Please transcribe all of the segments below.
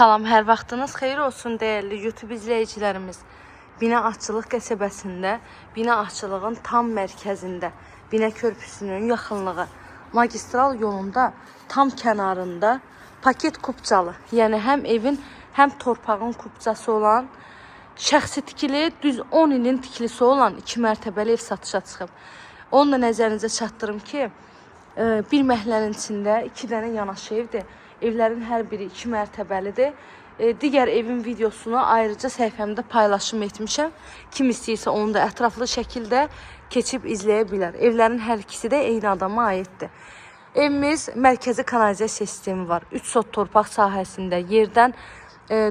Salam, hər vaxtınız xeyir olsun değerli YouTube izleyicilerimiz. Bina Aşçılıq qəsəbəsində, Bina Aşçılığın tam mərkəzində, Bina körpüsünün yaxınlığı, magistral yolunda tam kənarında paket kupçalı, yəni həm evin, həm torpağın kupçası olan, şəxsi tikili, düz 10 ilin tikilisi olan 2 mərtəbəli ev satışa çıxıb. Onu da nəzərinizə çatdırım ki, bir məhəllənin içində 2 dənə yanaşı evdir. Evlərin hər biri 2 mərtəbəlidir. Digər evin videosunu ayrıca səhifəmdə paylaşım etmişəm. Kim istəyirsə onu da ətraflı şəkildə keçib izləyə bilər. Evlərin hər ikisi də eyni adama aiddir. Evimiz mərkəzi kanalizasiya sistemi var. 3 sot torpaq sahəsində yerdən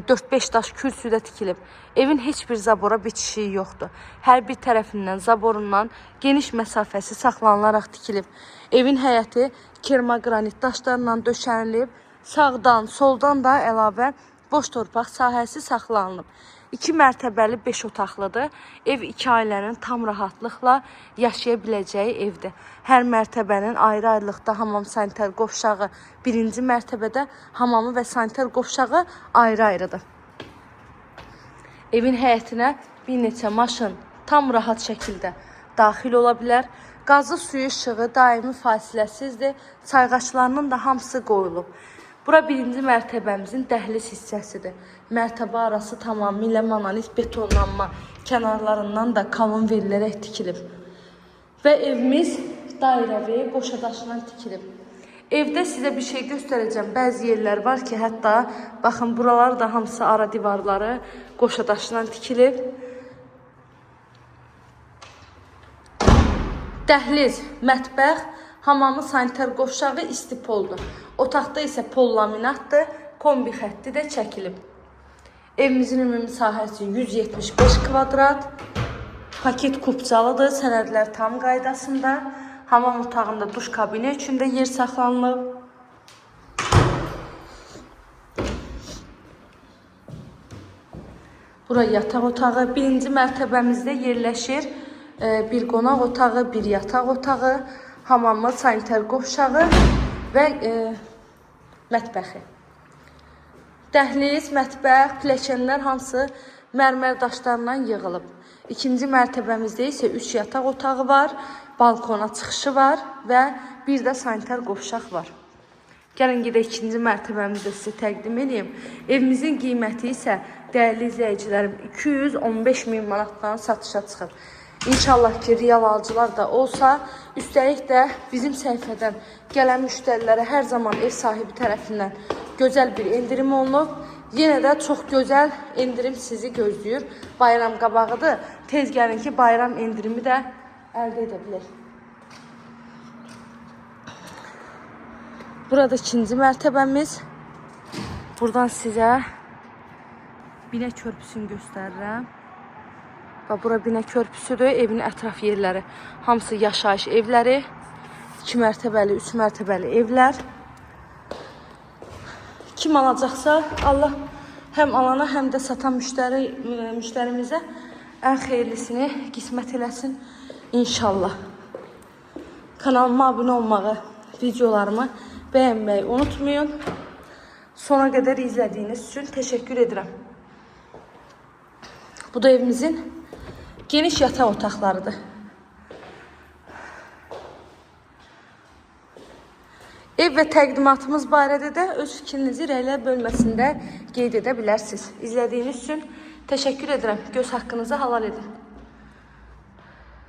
4-5 daş kürsüdə tikilib. Evin heç bir zabora bitişiyi yoxdur. Hər bir tərəfindən zaborundan geniş məsafəsi saxlanılaraq tikilib. Evin həyəti kermogranit daşlarla döşənilib. Sağdan, soldan da əlavə boş torpaq sahəsi saxlanılıb. 2 mərtəbəli 5 otaqlıdır. Ev 2 ailənin tam rahatlıqla yaşaya biləcəyi evdir. Hər mərtəbənin ayrı-ayrılıqda hamam sanitar qovşağı birinci mərtəbədə, hamamı və sanitar qovşağı ayrı-ayrıdır. Evin həyətinə bir neçə maşın tam rahat şəkildə daxil ola bilər. Qazlı suyu işığı daimi fasiləsizdir. Sayğaçlarının da hamısı qoyulub. Bura birinci mərtəbəmizin dəhliz hissəsidir. Mərtəbə arası tamamilə monolit betonlanma, kənarlarından da kalon verilərək tikilib. Və evimiz dairəvi qoşadaşından tikilib. Evdə sizə bir şey göstərəcəm. Bəzi yerlər var ki, hətta baxın buralar da hamısı ara divarları qoşadaşından tikilib. Dəhliz, mətbəx, hamamı sanitar qovşağı istipoldur. Otaqda isə pol laminatdır, kombi xətti də çəkilib. Evimizin ümumi sahəsi 175 kvadrat, paket kupçalıdır, sənədlər tam qaydasında. Hamam otağında duş kabini üçün də yer saxlanılıb. Bura yataq otağı, birinci mərtəbəmizdə yerləşir. Bir qonaq otağı, bir yataq otağı, hamamı, sanitar qovşağı və mətbəxi. Dəhliz, mətbəx, pilləkənlər hamısı mərmər daşlarından yığılıb. İkinci mərtəbəmizdə isə 3 yataq otağı var, balkona çıxışı var və bir də sanitar qovşaq var. Gəlin gedək ikinci mərtəbəmizdə sizə təqdim edeyim. Evimizin qiyməti isə dəyərli izləyicilərim 215 min manatdan satışa çıxıb. İnşallah ki, real alıcılar da olsa, üstəlik də bizim səhifədən gələn müştərilərə hər zaman ev sahibi tərəfindən gözəl bir endirim olunub. Yenə də çox gözəl endirim sizi gözləyir. Bayram qabağıdır. Tez gəlin ki, bayram endirimi də əldə edə bilək. Burada ikinci mərtəbəmiz. Buradan sizə Bina körpüsünü göstərirəm. Bura Bina körpüsüdür, evin ətraf yerləri. Hamısı yaşayış evləri, 2 mərtəbəli, 3 mərtəbəli evlər. Kim alacaqsa, Allah həm alana, həm də satan müştərimizə ən xeyirlisini qismət eləsin inşallah. Kanalıma abunə olmağı, videolarımı bəyənməyi unutmayın. Sona qədər izlədiyiniz üçün təşəkkür edirəm. Bu da evimizin geniş yataq otaqlarıdır. Ev və təqdimatımız barədə də öz fikrinizi rəylər bölməsində qeyd edə bilərsiniz. İzlədiyiniz üçün təşəkkür edirəm. Göz haqqınızı halal edin.